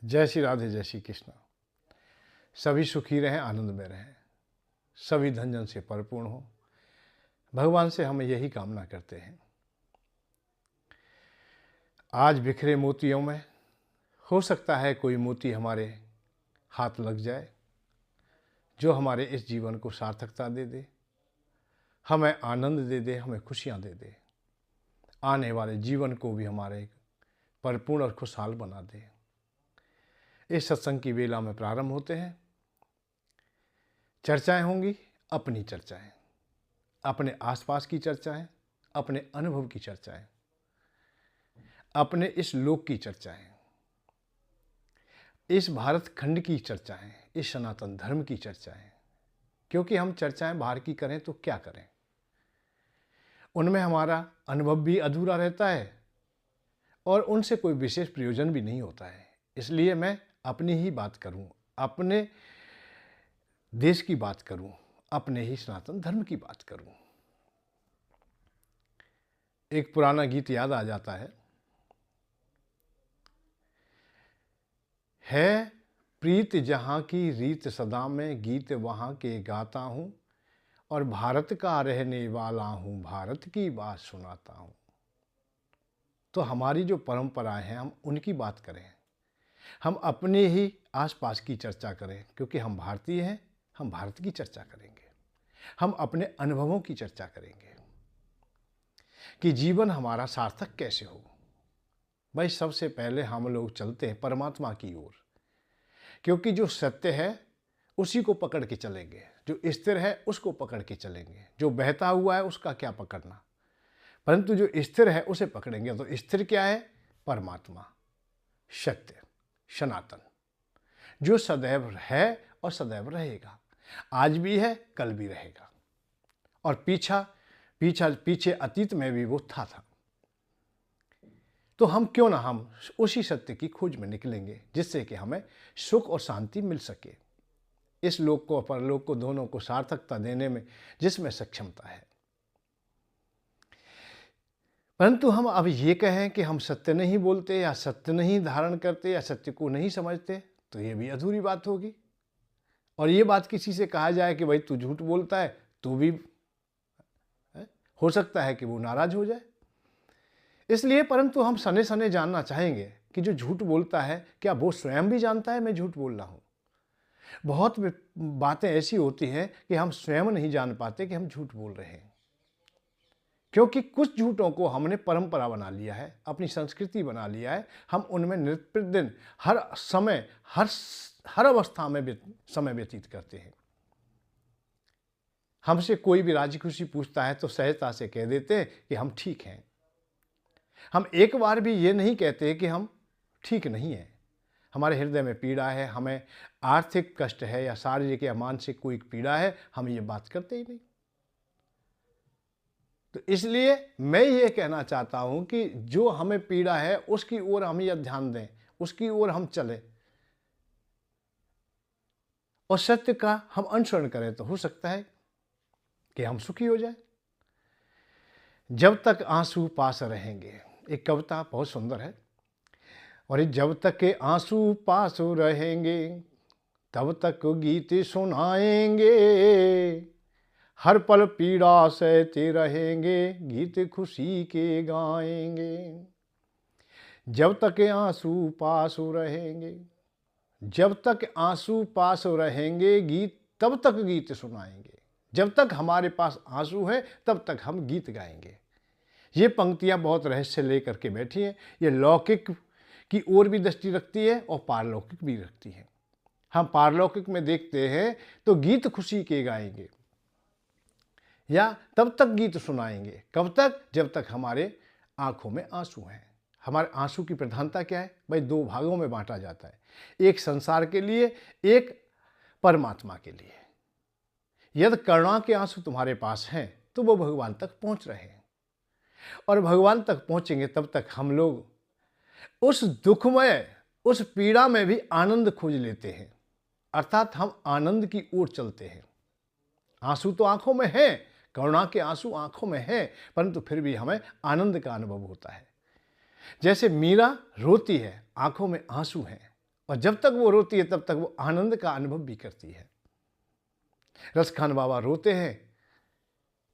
जय श्री राधे, जय श्री कृष्ण। सभी सुखी रहें, आनंद में रहें, सभी धन जन से परिपूर्ण हो। भगवान से हम यही कामना करते हैं। आज बिखरे मोतियों में हो सकता है कोई मोती हमारे हाथ लग जाए, जो हमारे इस जीवन को सार्थकता दे दे, हमें आनंद दे दे, हमें खुशियाँ दे दे, आने वाले जीवन को भी हमारे परिपूर्ण और खुशहाल बना दे। इस सत्संग की बेला में प्रारंभ होते हैं। चर्चाएं होंगी, अपनी चर्चाएं, अपने आसपास की चर्चाएं, अपने अनुभव की चर्चाएं, अपने इस लोक की चर्चाएं, इस भारत खंड की चर्चाएं, इस सनातन धर्म की चर्चाएं। क्योंकि हम चर्चाएं बाहर की करें तो क्या करें, उनमें हमारा अनुभव भी अधूरा रहता है और उनसे कोई विशेष प्रयोजन भी नहीं होता है। इसलिए मैं अपनी ही बात करूं, अपने देश की बात करूं, अपने ही सनातन धर्म की बात करूं। एक पुराना गीत याद आ जाता है प्रीत जहां की रीत सदा में, गीत वहां के गाता हूं और भारत का रहने वाला हूं, भारत की बात सुनाता हूं। तो हमारी जो परंपराएं हैं, हम उनकी बात करें, हम अपने ही आसपास की चर्चा करें। क्योंकि हम भारतीय हैं, हम भारत की चर्चा करेंगे, हम अपने अनुभवों की चर्चा करेंगे कि जीवन हमारा सार्थक कैसे हो। भाई, सबसे पहले हम लोग चलते हैं परमात्मा की ओर, क्योंकि जो सत्य है उसी को पकड़ के चलेंगे, जो स्थिर है उसको पकड़ के चलेंगे। जो बहता हुआ है उसका क्या पकड़ना, परंतु जो स्थिर है उसे पकड़ेंगे। तो स्थिर क्या है? परमात्मा, सत्य, सनातन, जो सदैव है और सदैव रहेगा। आज भी है, कल भी रहेगा, और पीछे अतीत में भी वो था। तो हम क्यों ना हम उसी सत्य की खोज में निकलेंगे, जिससे कि हमें सुख और शांति मिल सके, इस लोक को परलोक को दोनों को सार्थकता देने में जिसमें सक्षमता है। परंतु हम अब ये कहें कि हम सत्य नहीं बोलते या सत्य नहीं धारण करते या सत्य को नहीं समझते, तो ये भी अधूरी बात होगी। और ये बात किसी से कहा जाए कि भाई तू झूठ बोलता है, तो भी हो सकता है कि वो नाराज हो जाए। इसलिए परंतु हम सने सने जानना चाहेंगे कि जो झूठ बोलता है, क्या वो स्वयं भी जानता है मैं झूठ बोल रहा हूँ? बहुत बातें ऐसी होती हैं कि हम स्वयं नहीं जान पाते कि हम झूठ बोल रहे हैं, क्योंकि कुछ झूठों को हमने परंपरा बना लिया है, अपनी संस्कृति बना लिया है। हम उनमें नित्य प्रतिदिन हर समय हर अवस्था में समय व्यतीत करते हैं। हमसे कोई भी राजी खुशी पूछता है तो सहजता से कह देते हैं कि हम ठीक हैं। हम एक बार भी ये नहीं कहते कि हम ठीक नहीं हैं। हमारे हृदय में पीड़ा है, हमें आर्थिक कष्ट है या शारीरिक या मानसिक कोई पीड़ा है, हम ये बात करते ही नहीं। तो इसलिए मैं ये कहना चाहता हूं कि जो हमें पीड़ा है उसकी ओर हम यह ध्यान दें, उसकी ओर हम चलें और सत्य का हम अनुसरण करें, तो हो सकता है कि हम सुखी हो जाए। जब तक आंसू पास रहेंगे, एक कविता बहुत सुंदर है, और जब तक के आंसू पास रहेंगे तब तक गीत सुनाएंगे, हर पल पीड़ा सहते रहेंगे, गीत खुशी के गाएंगे। जब तक आंसू पास रहेंगे, जब तक आंसू पास रहेंगे, गीत तब तक गीत सुनाएंगे। जब तक हमारे पास आंसू है तब तक हम गीत गाएंगे। ये पंक्तियां बहुत रहस्य लेकर के बैठी हैं। ये लौकिक की ओर भी दृष्टि रखती है और पारलौकिक भी रखती है। हम पारलौकिक में देखते हैं तो गीत खुशी के गाएंगे, या तब तक गीत सुनाएंगे, कब तक? जब तक हमारे आंखों में आंसू हैं। हमारे आंसू की प्रधानता क्या है भाई? दो भागों में बांटा जाता है, एक संसार के लिए, एक परमात्मा के लिए। यदि करुणा के आंसू तुम्हारे पास हैं तो वो भगवान तक पहुंच रहे हैं, और भगवान तक पहुंचेंगे तब तक हम लोग उस दुखमय, उस पीड़ा में भी आनंद खोज लेते हैं, अर्थात हम आनंद की ओर चलते हैं। आंसू तो आंखों में हैं, करुणा के आंसू आंखों में हैं, परंतु फिर भी हमें आनंद का अनुभव होता है। जैसे मीरा रोती है, आंखों में आंसू हैं, और जब तक वो रोती है तब तक वो आनंद का अनुभव भी करती है। रसखान बाबा रोते हैं,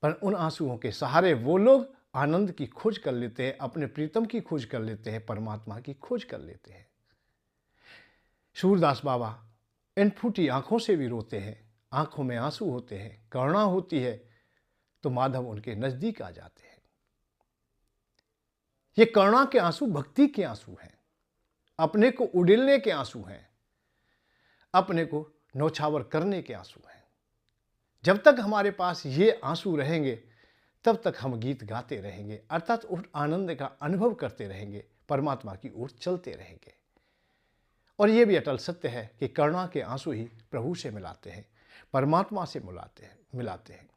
पर उन आंसुओं के सहारे वो लोग आनंद की खोज कर लेते हैं, अपने प्रीतम की खोज कर लेते हैं, परमात्मा की खोज कर लेते हैं। सूरदास बाबा इन फूटी आंखों से भी रोते हैं, आंखों में आंसू होते हैं, करुणा होती है तो माधव उनके नजदीक आ जाते हैं। ये करुणा के आंसू भक्ति के आंसू हैं, अपने को उड़ेलने के आंसू हैं, अपने को नौछावर करने के आंसू हैं। जब तक हमारे पास ये आंसू रहेंगे तब तक हम गीत गाते रहेंगे, अर्थात उस आनंद का अनुभव करते रहेंगे, परमात्मा की ओर चलते रहेंगे। और ये भी अटल सत्य है कि करुणा के आंसू ही प्रभु से मिलाते हैं, परमात्मा से मिलाते हैं।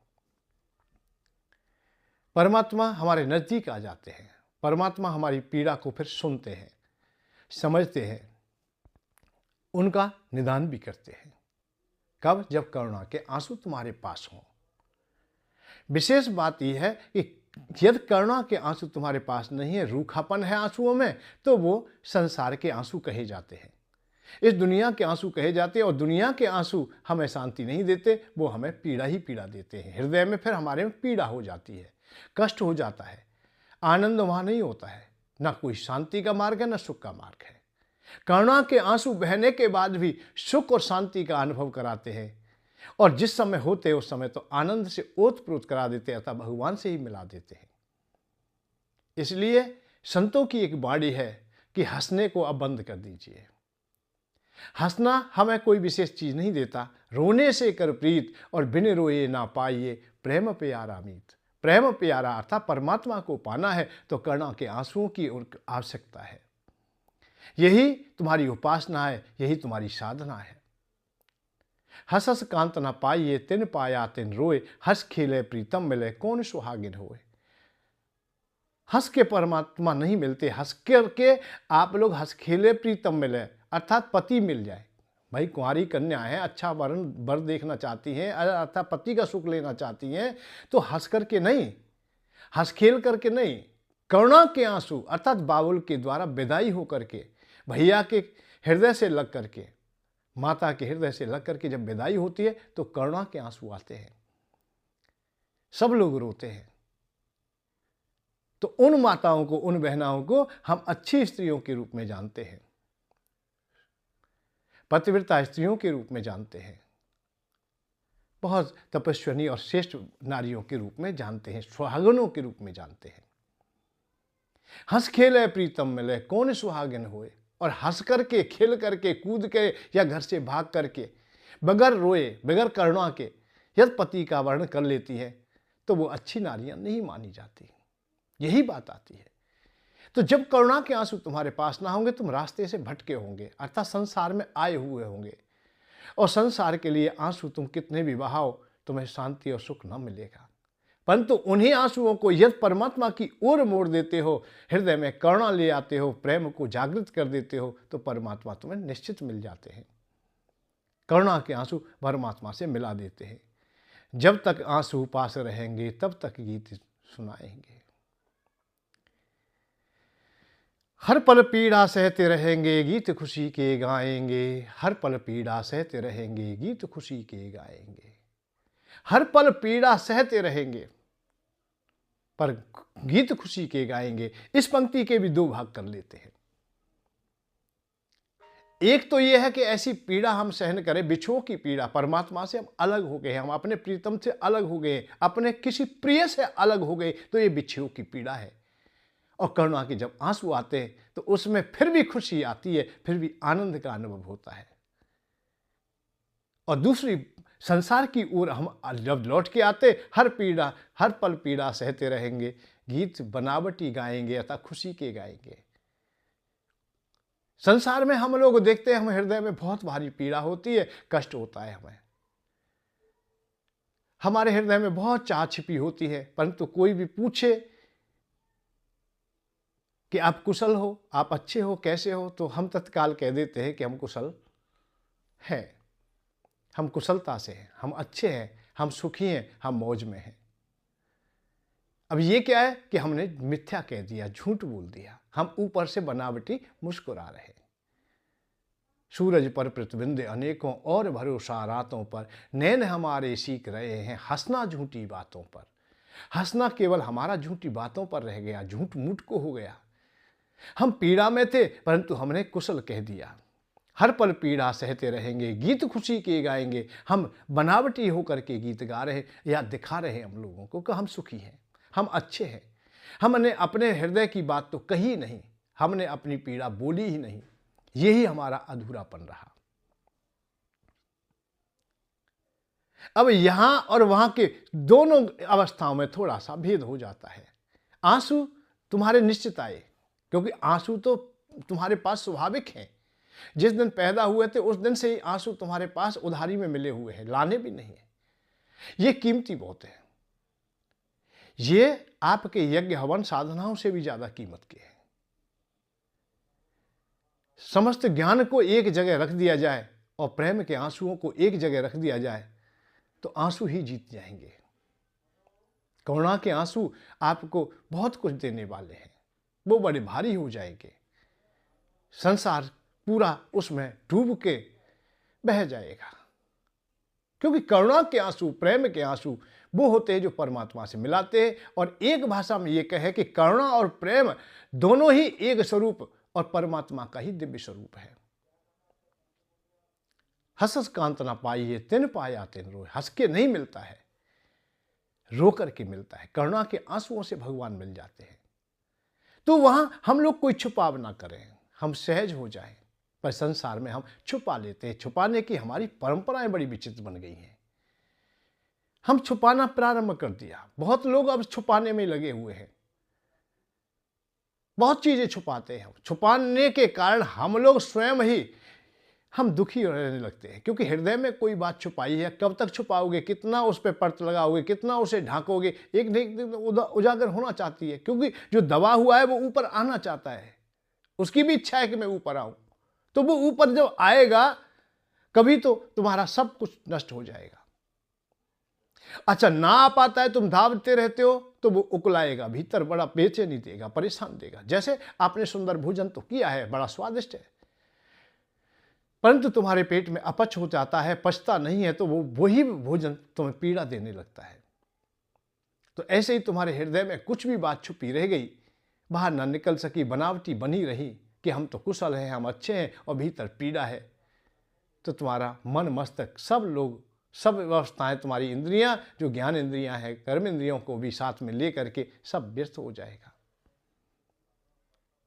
परमात्मा हमारे नज़दीक आ जाते हैं, परमात्मा हमारी पीड़ा को फिर सुनते हैं, समझते हैं, उनका निदान भी करते हैं। कब? जब करुणा के आंसू तुम्हारे पास हों। विशेष बात यह है कि यदि करुणा के आंसू तुम्हारे पास नहीं है, रूखापन है आंसुओं में, तो वो संसार के आंसू कहे जाते हैं, इस दुनिया के आंसू कहे जाते हैं। और दुनिया के आंसू हमें शांति नहीं देते, वो हमें पीड़ा ही पीड़ा देते हैं। हृदय में फिर हमारे में पीड़ा हो जाती है, कष्ट हो जाता है, आनंद वहाँ नहीं होता है, ना कोई शांति का मार्ग है, ना सुख का मार्ग है। करुणा के आंसू बहने के बाद भी सुख और शांति का अनुभव कराते हैं, और जिस समय होते हैं उस समय तो आनंद से ओतप्रोत करा देते हैं, अतः भगवान से ही मिला देते हैं। इसलिए संतों की एक वाणी है कि हंसने को अब बंद कर दीजिए। हंसना हमें कोई विशेष चीज नहीं देता, रोने से कर प्रीत और बिन रोए ना पाइए प्रेम प्यारा मीत। प्रेम प्यारा अर्थात परमात्मा को पाना है तो करुणा के आंसुओं की आवश्यकता है। यही तुम्हारी उपासना है, यही तुम्हारी साधना है। हस हस कांत न पाइए तिन पाया तिन रोए, हंस खेले प्रीतम मिले कौन सुहागिन होए। हंस के परमात्मा नहीं मिलते, हंस करके आप लोग हंस खेले प्रीतम मिले, अर्थात पति मिल जाए। भाई कुंवारी कन्या है, अच्छा वर देखना चाहती हैं, अर्थात पति का सुख लेना चाहती हैं, तो हंस करके नहीं, हंस खेल करके नहीं, करुणा के आंसू अर्थात बाबुल के द्वारा विदाई हो करके, भैया के हृदय से लग करके, माता के हृदय से लग करके जब विदाई होती है तो करुणा के आंसू आते हैं, सब लोग रोते हैं। तो उन माताओं को, उन बहनाओं को हम अच्छी स्त्रियों के रूप में जानते हैं, पतिव्रता स्त्रियों के रूप में जानते हैं, बहुत तपस्विनी और श्रेष्ठ नारियों के रूप में जानते हैं, सुहागनों के रूप में जानते हैं। हंस खेले प्रीतम मिले कौन सुहागिन होए। और हंस करके, खेल करके, कूद के या घर से भाग करके, बगैर रोए, बगैर करुणा के यदि पति का वर्ण कर लेती है तो वो अच्छी नारियां नहीं मानी जाती। यही बात आती है। तो जब करुणा के आंसू तुम्हारे पास ना होंगे, तुम रास्ते से भटके होंगे, अर्थात संसार में आए हुए होंगे, और संसार के लिए आंसू तुम कितने भी बहाओ तुम्हें शांति और सुख न मिलेगा। परंतु उन्हीं आंसुओं को यदि परमात्मा की ओर मोड़ देते हो, हृदय में करुणा ले आते हो, प्रेम को जागृत कर देते हो, तो परमात्मा तुम्हें निश्चित मिल जाते हैं। करुणा के आंसू परमात्मा से मिला देते हैं। जब तक आंसू पास रहेंगे तब तक गीत सुनाएंगे। हर पल पीड़ा सहते रहेंगे गीत खुशी के गाएंगे, हर पल पीड़ा सहते रहेंगे गीत खुशी के गाएंगे। हर पल पीड़ा सहते रहेंगे पर गीत खुशी के गाएंगे। इस पंक्ति के भी दो भाग कर लेते हैं। एक तो यह है कि ऐसी पीड़ा हम सहन करें, बिछोह की पीड़ा, परमात्मा से हम अलग हो गए, हम अपने प्रीतम से अलग हो गए, अपने किसी प्रिय से अलग हो गए, तो ये बिछोह की पीड़ा है। और करुणा के जब आंसू आते हैं तो उसमें फिर भी खुशी आती है, फिर भी आनंद का अनुभव होता है। और दूसरी संसार की ओर हम जब लौट के आते, हर पल पीड़ा सहते रहेंगे, गीत बनावटी गाएंगे अतः खुशी के गाएंगे। संसार में हम लोग देखते हैं, हम हृदय में बहुत भारी पीड़ा होती है, कष्ट होता है, हमारे हृदय में बहुत चाह छिपी होती है, परंतु कोई भी पूछे कि आप कुशल हो, आप अच्छे हो, कैसे हो, तो हम तत्काल कह देते हैं कि हम कुशल हैं, हम कुशलता से हैं, हम अच्छे हैं, हम सुखी हैं, हम मौज में हैं। अब ये क्या है कि हमने मिथ्या कह दिया, झूठ बोल दिया, हम ऊपर से बनावटी मुस्कुरा रहे हैं। सूरज पर प्रतिबिंब अनेकों और भरोसा रातों पर, नैन हमारे सीख रहे हैं हंसना झूठी बातों पर। हंसना केवल हमारा झूठी बातों पर रह गया, झूठ मूठ को हो गया। हम पीड़ा में थे परंतु हमने कुशल कह दिया। हर पल पीड़ा सहते रहेंगे, गीत खुशी के गाएंगे। हम बनावटी होकर के गीत गा रहे या दिखा रहे हम लोगों को कि हम सुखी हैं, हम अच्छे हैं। हमने अपने हृदय की बात तो कही नहीं, हमने अपनी पीड़ा बोली ही नहीं। यही हमारा अधूरापन रहा। अब यहां और वहां के दोनों अवस्थाओं में थोड़ा सा भेद हो जाता है। आंसू तुम्हारे निश्चित आए, क्योंकि आंसू तो तुम्हारे पास स्वाभाविक हैं। जिस दिन पैदा हुए थे उस दिन से ही आंसू तुम्हारे पास उधारी में मिले हुए हैं, लाने भी नहीं है। ये कीमती बहुत है। ये आपके यज्ञ हवन साधनाओं से भी ज्यादा कीमत के हैं। समस्त ज्ञान को एक जगह रख दिया जाए और प्रेम के आंसुओं को एक जगह रख दिया जाए तो आंसू ही जीत जाएंगे। करुणा के आंसू आपको बहुत कुछ देने वाले हैं, वो बड़े भारी हो जाएंगे। संसार पूरा उसमें डूब के बह जाएगा, क्योंकि करुणा के आंसू, प्रेम के आंसू वो होते हैं जो परमात्मा से मिलाते हैं। और एक भाषा में ये कहे कि करुणा और प्रेम दोनों ही एक स्वरूप और परमात्मा का ही दिव्य स्वरूप है। हंस कांत ना पाइए तिन पाया तिन रोए। हंस के नहीं मिलता है, रो करके मिलता है। करुणा के आंसुओं से भगवान मिल जाते हैं। तो वहां हम लोग कोई छुपाव ना करें, हम सहज हो जाएं। पर संसार में हम छुपा लेते हैं। छुपाने की हमारी परंपराएं बड़ी विचित्र बन गई हैं। हम छुपाना प्रारंभ कर दिया। बहुत लोग अब छुपाने में लगे हुए हैं, बहुत चीजें छुपाते हैं। छुपाने के कारण हम लोग स्वयं ही हम दुखी रहने लगते हैं, क्योंकि हृदय में कोई बात छुपाई है। कब तक छुपाओगे, कितना उस पर परत लगाओगे, कितना उसे ढांकोगे। एक न एक दिन उजागर होना चाहती है, क्योंकि जो दबा हुआ है वो ऊपर आना चाहता है। उसकी भी इच्छा है कि मैं ऊपर आऊं, तो वो ऊपर जब आएगा कभी तो तुम्हारा सब कुछ नष्ट हो जाएगा। अच्छा, ना आ पाता है, तुम धावते रहते हो, तो वो उकलाएगा भीतर, बड़ा बेचैनी देगा, परेशान देगा। जैसे आपने सुंदर भोजन तो किया है, बड़ा स्वादिष्ट है, परंतु तुम्हारे पेट में अपच हो जाता है, पचता नहीं है, तो वो वही भोजन तुम्हें पीड़ा देने लगता है। तो ऐसे ही तुम्हारे हृदय में कुछ भी बात छुपी रह गई, बाहर ना निकल सकी, बनावटी बनी रही कि हम तो कुशल हैं, हम अच्छे हैं, और भीतर पीड़ा है। तो तुम्हारा मन, मस्तक, सब लोग, सब व्यवस्थाएं, तुम्हारी इंद्रियां, जो ज्ञान इंद्रियां हैं, कर्म इंद्रियों को भी साथ में लेकर के सब व्यस्त हो जाएगा।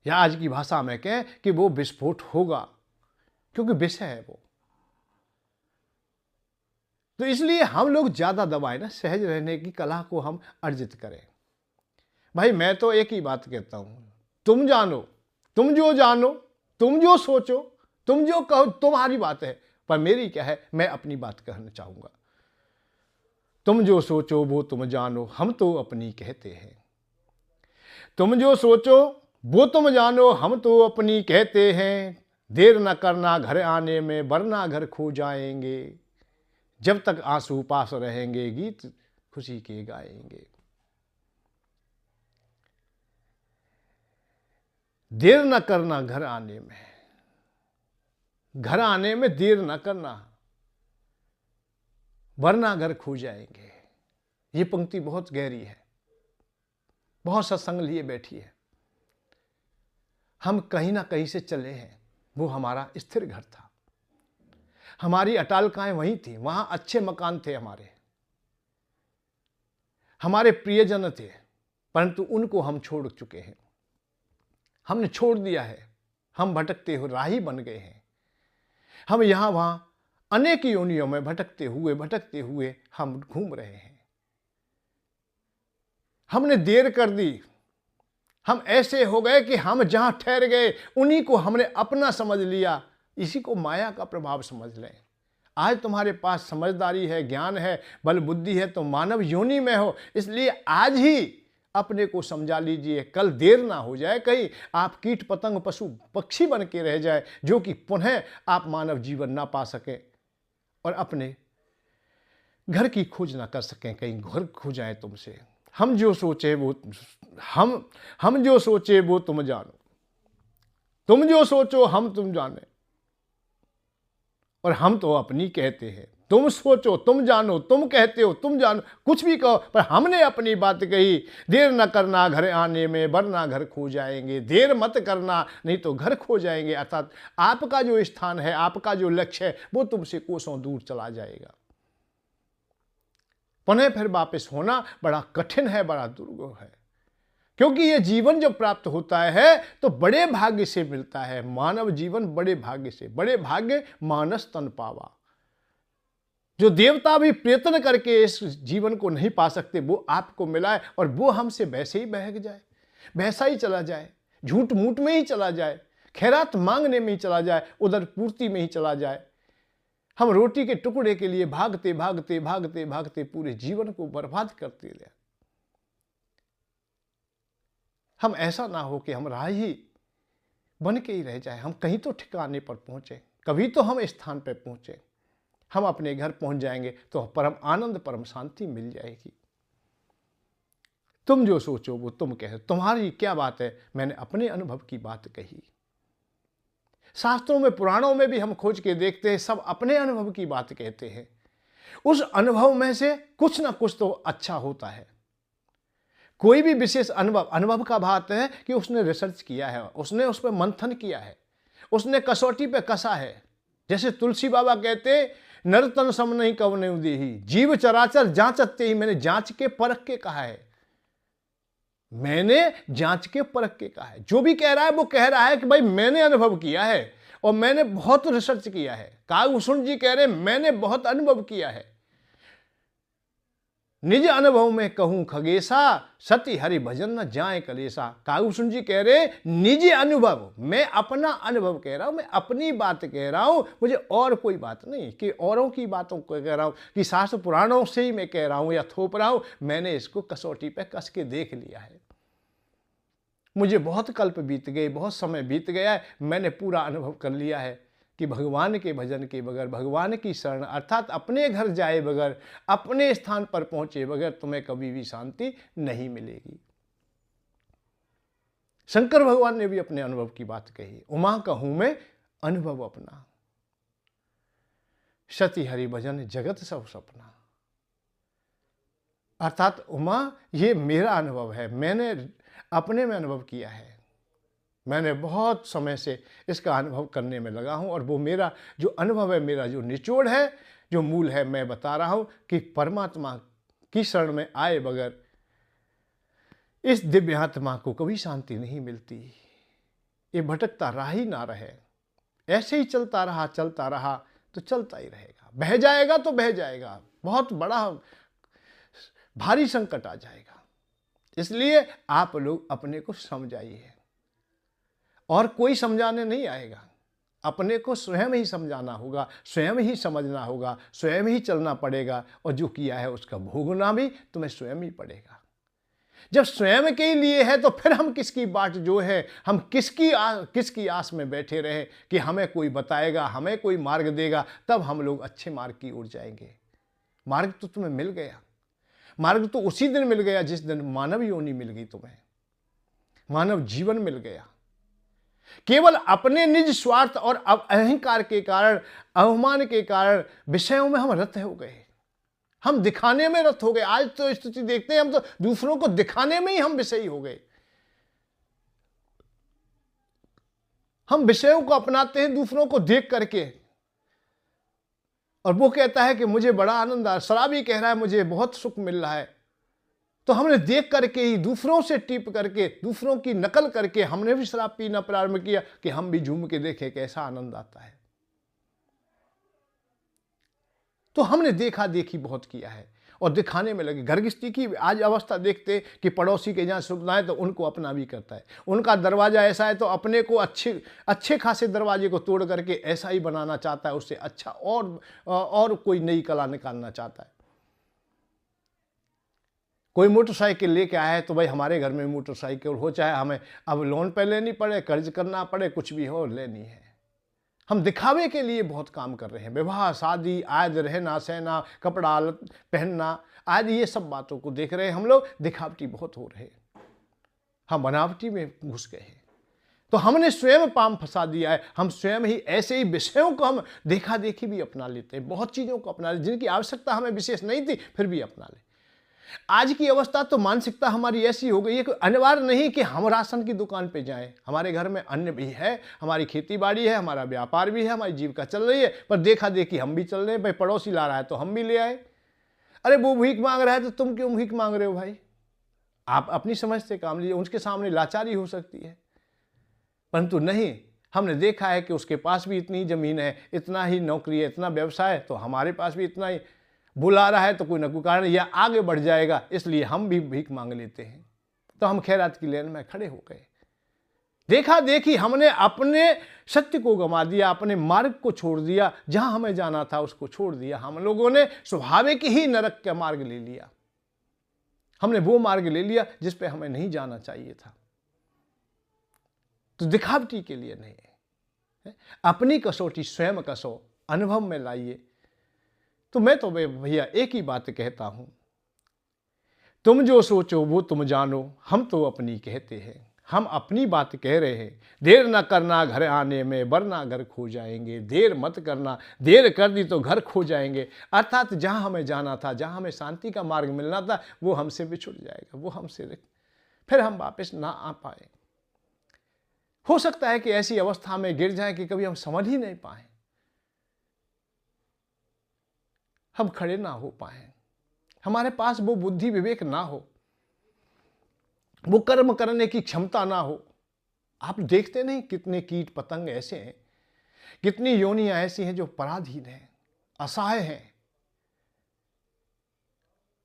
या आज की भाषा में कहें कि वो विस्फोट होगा, क्योंकि विषय है वो। तो इसलिए हम लोग ज्यादा दबाए ना, सहज रहने की कला को हम अर्जित करें। भाई मैं तो एक ही बात कहता हूं, तुम जानो, तुम जो जानो, तुम जो सोचो, तुम जो कहो, तुम्हारी बात है। पर मेरी क्या है, मैं अपनी बात कहना चाहूंगा। तुम जो सोचो वो तुम जानो, हम तो अपनी कहते हैं। तुम जो सोचो वो तुम जानो, हम तो अपनी कहते हैं। देर न करना घर आने में, वरना घर खो जाएंगे। जब तक आंसू पास रहेंगे, गीत खुशी के गाएंगे। देर न करना घर आने में, घर आने में देर न करना, वरना घर खो जाएंगे। ये पंक्ति बहुत गहरी है, बहुत सत्संग लिए बैठी है। हम कहीं ना कहीं से चले हैं, वो हमारा स्थिर घर था, हमारी अटालकाएं वहीं थी, वहां अच्छे मकान थे, हमारे प्रियजन थे, परंतु उनको हम छोड़ चुके हैं, हमने छोड़ दिया है। हम भटकते हुए राही बन गए हैं। हम यहां वहां अनेक योनियों में भटकते हुए हम घूम रहे हैं। हमने देर कर दी, हम ऐसे हो गए कि हम जहां ठहर गए उन्हीं को हमने अपना समझ लिया। इसी को माया का प्रभाव समझ लें। आज तुम्हारे पास समझदारी है, ज्ञान है, बल बुद्धि है, तो मानव योनि में हो, इसलिए आज ही अपने को समझा लीजिए। कल देर ना हो जाए, कहीं आप कीट पतंग पशु पक्षी बन के रह जाए, जो कि पुनः आप मानव जीवन ना पा सकें और अपने घर की खोज ना कर सकें, कहीं घर खो जाए तुमसे। हम जो सोचे वो हम जो सोचे वो तुम जानो, तुम जो सोचो हम तुम जाने। और हम तो अपनी कहते हैं। तुम सोचो, तुम जानो, तुम कहते हो, तुम जानो, कुछ भी कहो, पर हमने अपनी बात कही। देर न करना घर आने में, वरना घर खो जाएंगे। देर मत करना, नहीं तो घर खो जाएंगे। अर्थात आपका जो स्थान है, आपका जो लक्ष्य है, वो तुमसे कोसों दूर चला जाएगा। पुनः फिर वापस होना बड़ा कठिन है, बड़ा दुर्गम है। क्योंकि ये जीवन जब प्राप्त होता है तो बड़े भाग्य से मिलता है। मानव जीवन बड़े भाग्य से, बड़े भाग्य मानस तन पावा। जो देवता भी प्रयत्न करके इस जीवन को नहीं पा सकते, वो आपको मिला है, और वो हमसे वैसे ही बहक जाए, वैसा ही चला जाए, झूठ मूठ में ही चला जाए, खैरात मांगने में ही चला जाए, उधर पूर्ति में ही चला जाए। हम रोटी के टुकड़े के लिए भागते भागते भागते भागते पूरे जीवन को बर्बाद करते रहे। हम ऐसा ना हो कि हम राही बन के ही रह जाए। हम कहीं तो ठिकाने पर पहुंचे, कभी तो हम स्थान पर पहुंचे। हम अपने घर पहुंच जाएंगे तो परम आनंद, परम शांति मिल जाएगी। तुम जो सोचो वो तुम कहो। तुम्हारी क्या बात है, मैंने अपने अनुभव की बात कही। शास्त्रों में, पुराणों में भी हम खोज के देखते हैं, सब अपने अनुभव की बात कहते हैं। उस अनुभव में से कुछ ना कुछ तो अच्छा होता है। कोई भी विशेष अनुभव का बात है कि उसने रिसर्च किया है, उसने उस पर मंथन किया है, उसने कसौटी पे कसा है। जैसे तुलसी बाबा कहते, नर तन सम नहीं कवने देही, जीव चराचर जांचते ही। मैंने जांच के परख के कहा है, मैंने जांच के परख के कहा है। जो भी कह रहा है वो कह रहा है कि भाई मैंने अनुभव किया है और मैंने बहुत रिसर्च किया है। कागभूषण जी कह रहे हैं मैंने बहुत अनुभव किया है। निज अनुभव में कहूं खगेशा, सती हरि भजन न जाए कलेसा। कागभूषण जी कह रहे निज अनुभव, मैं अपना अनुभव कह रहा हूं, मैं अपनी बात कह रहा हूं, मुझे और कोई बात नहीं कि औरों की बातों को कह रहा हूं, कि शास्त्र पुराणों से ही मैं कह रहा हूं या थोप रहा हूं। मैंने इसको कसौटी पे कस के देख लिया है। मुझे बहुत कल्प बीत गए, बहुत समय बीत गया है, मैंने पूरा अनुभव कर लिया है कि भगवान के भजन के बगैर, भगवान की शरण अर्थात अपने घर जाए बगैर, अपने स्थान पर पहुंचे बगैर तुम्हें कभी भी शांति नहीं मिलेगी। शंकर भगवान ने भी अपने अनुभव की बात कही, उमा कहूं मैं अनुभव अपना, सती हरि भजन जगत सब सपना। अर्थात उमा, ये मेरा अनुभव है, मैंने अपने में अनुभव किया है। मैंने बहुत समय से इसका अनुभव करने में लगा हूं, और वो मेरा जो अनुभव है, मेरा जो निचोड़ है, जो मूल है, मैं बता रहा हूं कि परमात्मा की शरण में आए बगैर इस दिव्य आत्मा को कभी शांति नहीं मिलती। ये भटकता राह ही ना रहे, ऐसे ही चलता रहा तो चलता ही रहेगा। बह जाएगा तो बह जाएगा, बहुत बड़ा भारी संकट आ जाएगा। इसलिए आप लोग अपने को समझाइए, और कोई समझाने नहीं आएगा। अपने को स्वयं ही समझाना होगा, स्वयं ही समझना होगा, स्वयं ही चलना पड़ेगा, और जो किया है उसका भोगना भी तुम्हें स्वयं ही पड़ेगा। जब स्वयं के लिए है तो फिर हम किसकी बाट जो है, हम किसकी आस में बैठे रहे कि हमें कोई बताएगा, हमें कोई मार्ग देगा, तब हम लोग अच्छे मार्ग की ओर जाएंगे। मार्ग तो तुम्हें मिल गया, मार्ग तो उसी दिन मिल गया जिस दिन मानव योनि मिल गई तुम्हें, मानव जीवन मिल गया। केवल अपने निज स्वार्थ और अहंकार के कारण, अवमान के कारण विषयों में हम रत हो गए, हम दिखाने में रत हो गए। आज तो स्थिति देखते हैं, हम तो दूसरों को दिखाने में ही हम विषयी हो गए। हम विषयों को अपनाते हैं दूसरों को देख करके, और वो कहता है कि मुझे बड़ा आनंद आ, शराबी कह रहा है मुझे बहुत सुख मिल रहा है, तो हमने देख करके ही, दूसरों से टिप करके, दूसरों की नकल करके हमने भी शराब पीना प्रारंभ किया कि हम भी झूम के देखें कैसा आनंद आता है। तो हमने देखा देखी बहुत किया है और दिखाने में लगे। घर गृहस्थी की आज अवस्था देखते कि पड़ोसी के जहाँ सुविधा है तो उनको अपना भी करता है, उनका दरवाजा ऐसा है तो अपने को अच्छे खासे दरवाजे को तोड़ करके ऐसा ही बनाना चाहता है, उससे अच्छा और कोई नई कला निकालना चाहता है। कोई मोटरसाइकिल लेके आया है तो भाई हमारे घर में मोटरसाइकिल हो, चाहे हमें अब लोन पे लेनी पड़े, कर्ज करना पड़े, कुछ भी हो, लेनी है। हम दिखावे के लिए बहुत काम कर रहे हैं। विवाह, शादी, आदि, रहना सहना, कपड़ा पहनना आदि, ये सब बातों को देख रहे हैं हम लोग। दिखावटी बहुत हो रहे हैं, हम बनावटी में घुस गए हैं। तो हमने स्वयं पाम फंसा दिया है। हम स्वयं ही ऐसे ही विषयों को हम देखा देखी भी अपना लेते हैं, बहुत चीज़ों को अपना लेते जिनकी आवश्यकता हमें विशेष नहीं थी, फिर भी अपना ले। आज की अवस्था तो मानसिकता हमारी ऐसी हो गई है कि अनिवार्य नहीं कि हम राशन की दुकान पे जाएं। हमारे घर में अन्न भी है, हमारी खेती बाड़ी है, हमारा व्यापार भी है, हमारी जीविका चल रही है, पर देखा देखी हम भी चल रहे हैं। भाई पड़ोसी ला रहा है तो हम भी ले आए। अरे वो भीख मांग रहा है तो तुम क्यों भीख मांग रहे हो भाई? आप अपनी समझ से काम लीजिए। उनके सामने लाचारी हो सकती है, परंतु नहीं, हमने देखा है कि उसके पास भी इतनी ज़मीन है, इतना ही नौकरी है, इतना व्यवसाय है, तो हमारे पास भी इतना ही। बुला रहा है तो कोई ना कोई कारण या आगे बढ़ जाएगा, इसलिए हम भी भीख मांग लेते हैं। तो हम खैरात की लाइन में खड़े हो गए। देखा देखी हमने अपने सत्य को गंवा दिया, अपने मार्ग को छोड़ दिया, जहां हमें जाना था उसको छोड़ दिया। हम लोगों ने स्वाभाविक ही नरक का मार्ग ले लिया। हमने वो मार्ग ले लिया जिस पे हमें नहीं जाना चाहिए था। तो दिखावटी के लिए नहीं है, अपनी कसौटी स्वयं कसो, अनुभव में लाइए। तो मैं तो भैया एक ही बात कहता हूं, तुम जो सोचो वो तुम जानो, हम तो अपनी कहते हैं। हम अपनी बात कह रहे हैं। देर न करना घर आने में, वरना घर खो जाएंगे। देर मत करना, देर कर दी तो घर खो जाएंगे। अर्थात जहां हमें जाना था, जहां हमें शांति का मार्ग मिलना था, वो हमसे बिछुड़ जाएगा, वो हमसे फिर हम वापस ना आ पाए। हो सकता है कि ऐसी अवस्था में गिर जाए कि कभी हम समझ ही नहीं पाए, हम खड़े ना हो पाए, हमारे पास वो बुद्धि विवेक ना हो, वो कर्म करने की क्षमता ना हो। आप देखते नहीं कितने कीट पतंग ऐसे हैं, कितनी योनियां ऐसी हैं जो पराधीन हैं, असहाय हैं,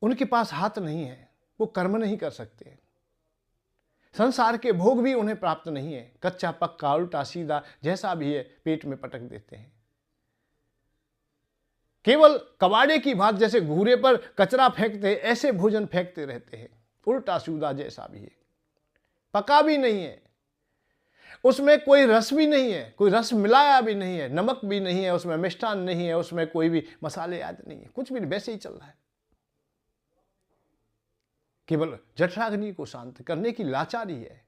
उनके पास हाथ नहीं है, वो कर्म नहीं कर सकते, संसार के भोग भी उन्हें प्राप्त नहीं है। कच्चा पक्का उल्टा सीधा जैसा भी है पेट में पटक देते हैं। केवल कबाड़े की बात, जैसे घूरे पर कचरा फेंकते हैं ऐसे भोजन फेंकते रहते हैं, उल्टा सीधा जैसा भी है, पका भी नहीं है, उसमें कोई रस भी नहीं है, कोई रस मिलाया भी नहीं है, नमक भी नहीं है, उसमें मिष्ठान नहीं है, उसमें कोई भी मसाले आदि नहीं है, कुछ भी वैसे ही चल रहा है। केवल जठराग्नि को शांत करने की लाचारी है।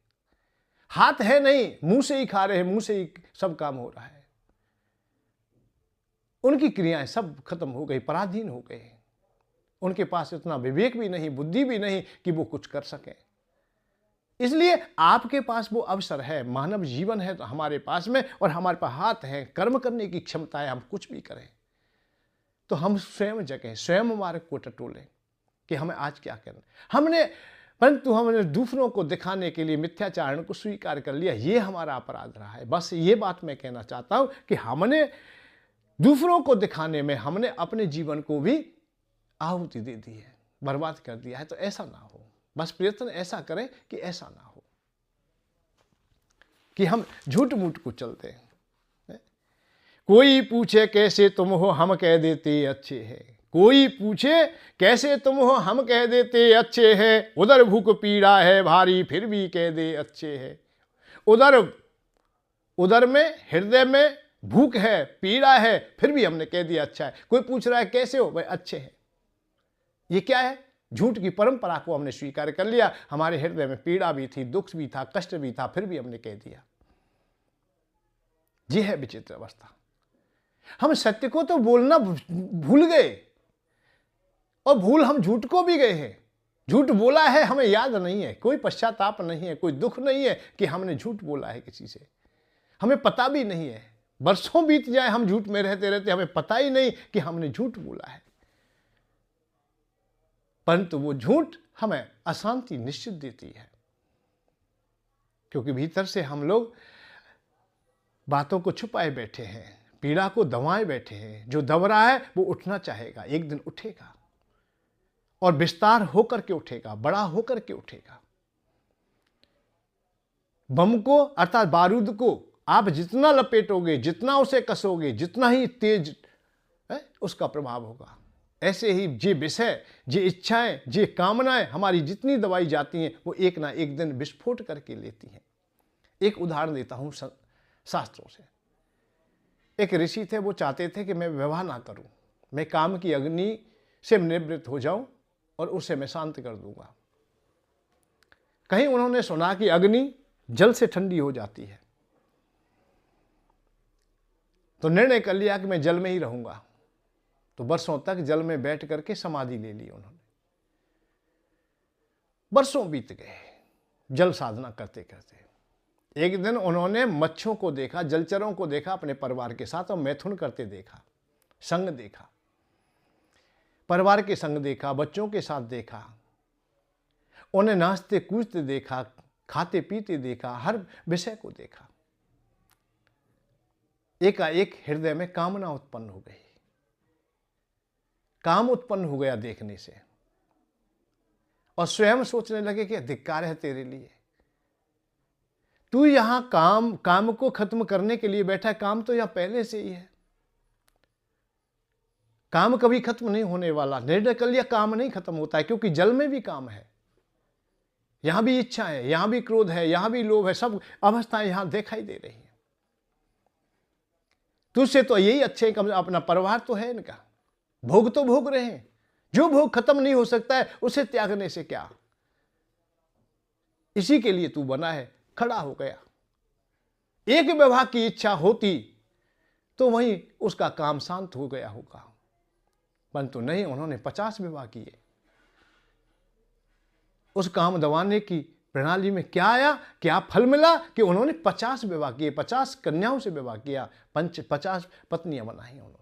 हाथ है नहीं, मुंह से ही खा रहे हैं, मुंह से ही सब काम हो रहा है। उनकी क्रियाएं सब खत्म हो गई, पराधीन हो गए। उनके पास इतना विवेक भी नहीं, बुद्धि भी नहीं कि वो कुछ कर सके। इसलिए आपके पास वो अवसर है, मानव जीवन है तो हमारे पास में, और हमारे पास हाथ है, कर्म करने की क्षमता है, हम कुछ भी करें। तो हम स्वयं जगह, स्वयं मार्ग को टटोलें कि हमें आज क्या करना। परंतु हमने दूसरों को दिखाने के लिए मिथ्याचारण को स्वीकार कर लिया, ये हमारा अपराध रहा है। बस ये बात मैं कहना चाहता हूं कि हमने दूसरों को दिखाने में हमने अपने जीवन को भी आहुति दे दी है, बर्बाद कर दिया है। तो ऐसा ना हो, बस प्रयत्न ऐसा करें कि ऐसा ना हो कि हम झूठ मूठ को चलते हैं। कोई पूछे कैसे तुम हो, हम कह देते अच्छे हैं। कोई पूछे कैसे तुम हो, हम कह देते अच्छे हैं। उधर भूख पीड़ा है भारी, फिर भी कह दे अच्छे हैं। उधर में, हृदय में भूख है, पीड़ा है, फिर भी हमने कह दिया अच्छा है। कोई पूछ रहा है कैसे हो, भाई अच्छे हैं। ये क्या है? झूठ की परंपरा को हमने स्वीकार कर लिया। हमारे हृदय में पीड़ा भी थी, दुख भी था, कष्ट भी था, फिर भी हमने कह दिया। ये है विचित्र अवस्था। हम सत्य को तो बोलना भूल गए, और भूल हम झूठ को भी गए हैं। झूठ बोला है हमें याद नहीं है, कोई पश्चाताप नहीं है, कोई दुख नहीं है कि हमने झूठ बोला है किसी से, हमें पता भी नहीं है। वर्षों बीत जाए हम झूठ में रहते रहते, हमें पता ही नहीं कि हमने झूठ बोला है। परंतु वो झूठ हमें अशांति निश्चित देती है, क्योंकि भीतर से हम लोग बातों को छुपाए बैठे हैं, पीड़ा को दबाए बैठे हैं। जो दब रहा है वो उठना चाहेगा, एक दिन उठेगा, और विस्तार होकर के उठेगा, बड़ा होकर के उठेगा। बम को अर्थात बारूद को आप जितना लपेटोगे, जितना उसे कसोगे, जितना ही तेज उसका प्रभाव होगा। ऐसे ही जे विषय, जे इच्छाएं, जे कामनाएं हमारी जितनी दबाई जाती हैं, वो एक ना एक दिन विस्फोट करके लेती हैं। एक उदाहरण देता हूं शास्त्रों से। एक ऋषि थे, वो चाहते थे कि मैं विवाह ना करूं, मैं काम की अग्नि से निवृत्त हो जाऊं और उसे मैं शांत कर दूंगा। कहीं उन्होंने सुना कि अग्नि जल से ठंडी हो जाती है, तो निर्णय कर लिया कि मैं जल में ही रहूंगा। तो वर्षों तक जल में बैठ करके समाधि ले ली उन्होंने। वर्षों बीत गए जल साधना करते करते। एक दिन उन्होंने मच्छों को देखा, जलचरों को देखा अपने परिवार के साथ, और मैथुन करते देखा, संग देखा, परिवार के संग देखा, बच्चों के साथ देखा, उन्हें नाचते कूदते देखा, खाते पीते देखा, हर विषय को देखा। एकाएक हृदय में कामना उत्पन्न हो गई, काम उत्पन्न हो गया देखने से, और स्वयं सोचने लगे कि धिक्कार है तेरे लिए, तू यहां काम को खत्म करने के लिए बैठा है। काम तो यहां पहले से ही है, काम कभी खत्म नहीं होने वाला। निर्णय कर लिया काम नहीं खत्म होता है, क्योंकि जल में भी काम है, यहां भी इच्छा है, यहां भी क्रोध है, यहां भी लोभ है, सब अवस्थाएं यहां दिखाई दे रही हैं। तुझसे तो यही अच्छे, कम अपना परिवार तो है इनका, भोग तो भोग रहे हैं, जो भोग खत्म नहीं हो सकता है उसे त्यागने से क्या, इसी के लिए तू बना है। खड़ा हो गया। एक विवाह की इच्छा होती तो वहीं उसका काम शांत हो गया होगा, परंतु नहीं, उन्होंने 50 विवाह किए। उस काम दबाने की प्रणाली में क्या आया, क्या फल मिला कि उन्होंने 50 विवाह किए, 50 कन्याओं से विवाह किया, 50 पत्नियां बनाई उन्होंने।